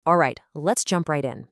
All right, let's jump right in.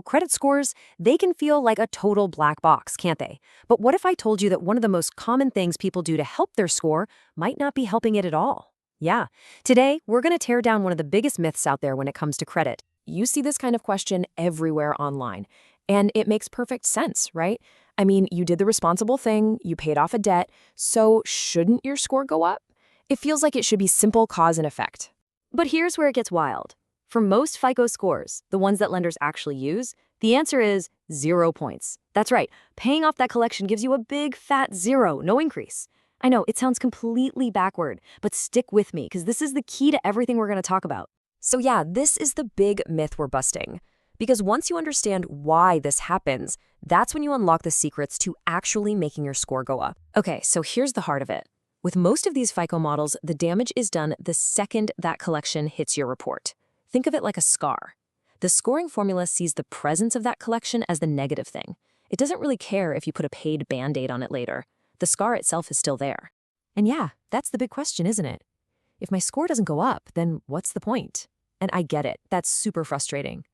Credit scores, they can feel like a total black box, can't they? But what if I told you that one of the most common things people do to help their score might not be helping it at all? Yeah. Today, we're going to tear down one of the biggest myths out there when it comes to credit. You see this kind of question everywhere online, and it makes perfect sense, right? I mean, you did the responsible thing, you paid off a debt, so shouldn't your score go up? It feels like it should be simple cause and effect. But here's where it gets wild. For most FICO scores, the ones that lenders actually use, the answer is 0 points. That's right, paying off that collection gives you a big fat zero, no increase. I know, it sounds completely backward, but stick with me because this is the key to everything we're going to talk about. So yeah, this is the big myth we're busting. Because once you understand why this happens, that's when you unlock the secrets to actually making your score go up. Okay, so here's the heart of it. With most of these FICO models, the damage is done the second that collection hits your report. Think of it like a scar. The scoring formula sees the presence of that collection as the negative thing. It doesn't really care if you put a paid Band-Aid on it later. The scar itself is still there. And yeah, that's the big question, isn't it? If my score doesn't go up, then what's the point? And I get it, that's super frustrating.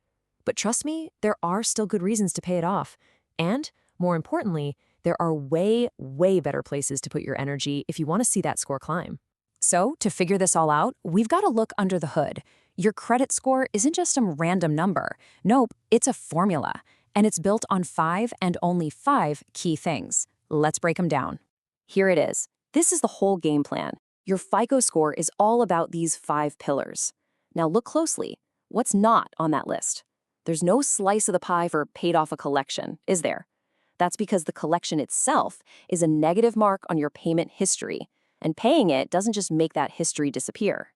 But trust me, there are still good reasons to pay it off. And, more importantly, there are way, way better places to put your energy if you want to see that score climb. So, to figure this all out, we've got to look under the hood. Your credit score isn't just some random number. Nope, it's a formula. And it's built on 5 and only 5 key things. Let's break them down. Here it is. This is the whole game plan. Your FICO score is all about these 5 pillars. Now look closely. What's not on that list? There's no slice of the pie for paid off a collection, is there? That's because the collection itself is a negative mark on your payment history, and paying it doesn't just make that history disappear.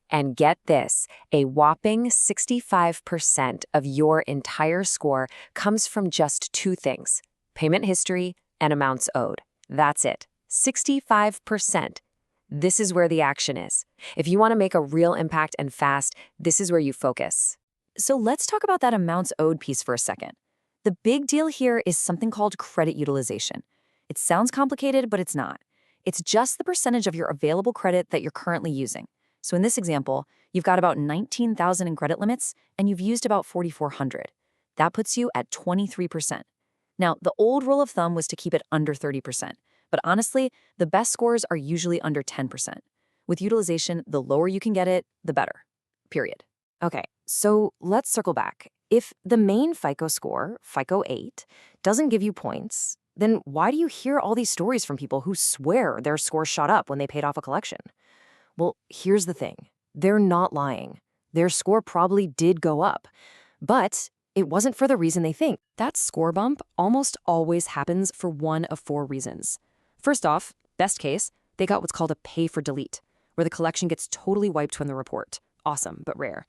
And get this, a whopping 65% of your entire score comes from just 2 things, payment history and amounts owed. That's it, 65%. This is where the action is. If you want to make a real impact and fast, this is where you focus. So let's talk about that amounts owed piece for a second. The big deal here is something called credit utilization. It sounds complicated, but it's not. It's just the percentage of your available credit that you're currently using. So in this example, you've got about 19,000 in credit limits, and you've used about 4,400. That puts you at 23%. Now, the old rule of thumb was to keep it under 30%, but honestly, the best scores are usually under 10%. With utilization, the lower you can get it, the better. Period. Okay, so let's circle back. If the main FICO score, FICO 8, doesn't give you points, then why do you hear all these stories from people who swear their score shot up when they paid off a collection? Well, here's the thing. They're not lying. Their score probably did go up, but it wasn't for the reason they think. That score bump almost always happens for one of 4 reasons. First off, best case, they got what's called a pay for delete, where the collection gets totally wiped from the report. Awesome, but rare.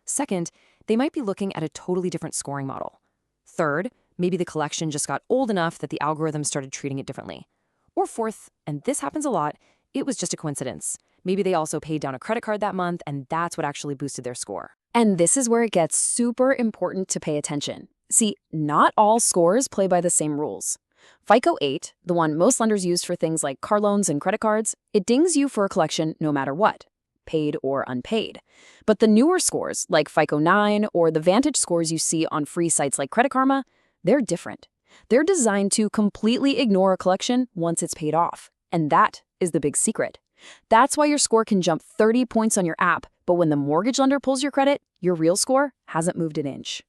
Second, they might be looking at a totally different scoring model. Third, maybe the collection just got old enough that the algorithm started treating it differently. Or fourth, and this happens a lot, it was just a coincidence. Maybe they also paid down a credit card that month, and that's what actually boosted their score. And this is where it gets super important to pay attention. See, not all scores play by the same rules. FICO 8, the one most lenders use for things like car loans and credit cards, it dings you for a collection no matter what, paid or unpaid. But the newer scores, like FICO 9 or the Vantage scores you see on free sites like Credit Karma, they're different. They're designed to completely ignore a collection once it's paid off. And that is the big secret. That's why your score can jump 30 points on your app, but when the mortgage lender pulls your credit, your real score hasn't moved an inch.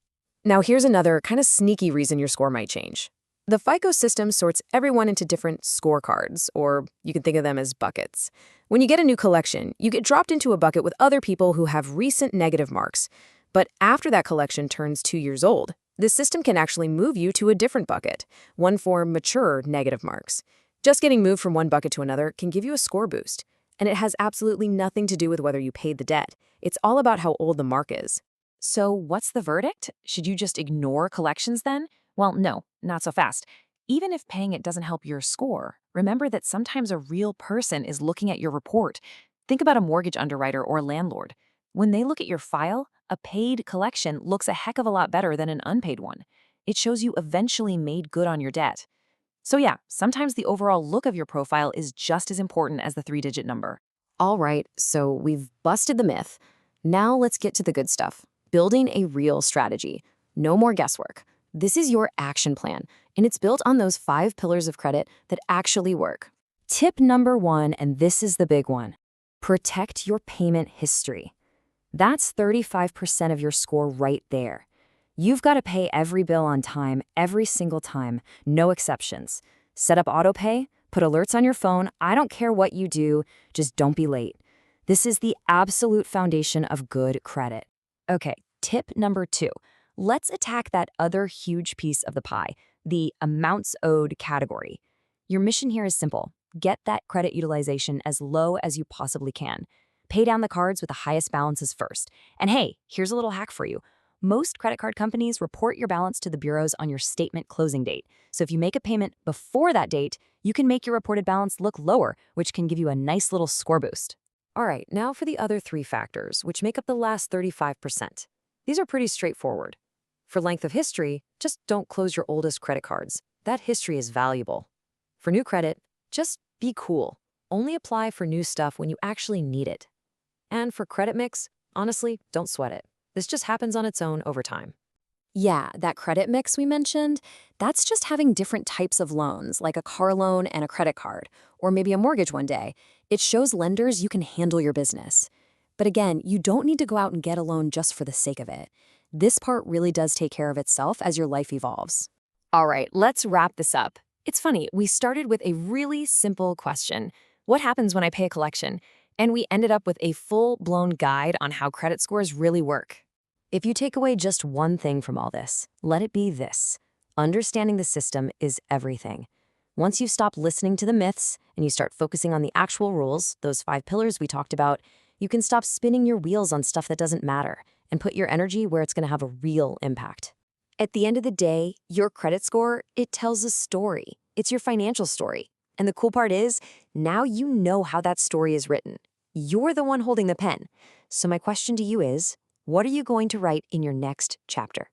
Now here's another kind of sneaky reason your score might change. The FICO system sorts everyone into different scorecards, or you can think of them as buckets. When you get a new collection, you get dropped into a bucket with other people who have recent negative marks. But after that collection turns 2 years old, the system can actually move you to a different bucket, one for mature negative marks. Just getting moved from one bucket to another can give you a score boost, and it has absolutely nothing to do with whether you paid the debt. It's all about how old the mark is. So what's the verdict? Should you just ignore collections then? Well, no, not so fast. Even if paying it doesn't help your score, remember that sometimes a real person is looking at your report. Think about a mortgage underwriter or landlord. When they look at your file, a paid collection looks a heck of a lot better than an unpaid one. It shows you eventually made good on your debt. So yeah, sometimes the overall look of your profile is just as important as the 3-digit number. All right, so we've busted the myth. Now let's get to the good stuff. building a real strategy. No more guesswork. This is your action plan, and it's built on those 5 pillars of credit that actually work. Tip number 1, and this is the big one. Protect your payment history. That's 35% of your score right there. You've got to pay every bill on time, every single time, no exceptions. Set up autopay, put alerts on your phone. I don't care what you do, just don't be late. This is the absolute foundation of good credit. Okay, tip number 2. Let's attack that other huge piece of the pie, the amounts owed category. Your mission here is simple. Get that credit utilization as low as you possibly can. Pay down the cards with the highest balances first. And hey, here's a little hack for you. Most credit card companies report your balance to the bureaus on your statement closing date. So if you make a payment before that date, you can make your reported balance look lower, which can give you a nice little score boost. All right, now for the other 3 factors, which make up the last 35%. These are pretty straightforward. For length of history, just don't close your oldest credit cards. That history is valuable. For new credit, just be cool. Only apply for new stuff when you actually need it. And for credit mix, honestly, don't sweat it. This just happens on its own over time. Yeah, that credit mix we mentioned, that's just having different types of loans, like a car loan and a credit card, or maybe a mortgage one day. It shows lenders you can handle your business. But again, you don't need to go out and get a loan just for the sake of it. This part really does take care of itself as your life evolves. All right, let's wrap this up. It's funny, we started with a really simple question. What happens when I pay a collection? And we ended up with a full-blown guide on how credit scores really work. If you take away just one thing from all this, let it be this. Understanding the system is everything. Once you stop listening to the myths and you start focusing on the actual rules, those 5 pillars we talked about, you can stop spinning your wheels on stuff that doesn't matter and put your energy where it's going to have a real impact. At the end of the day, your credit score, it tells a story. It's your financial story. And the cool part is, now you know how that story is written. You're the one holding the pen. So my question to you is, what are you going to write in your next chapter?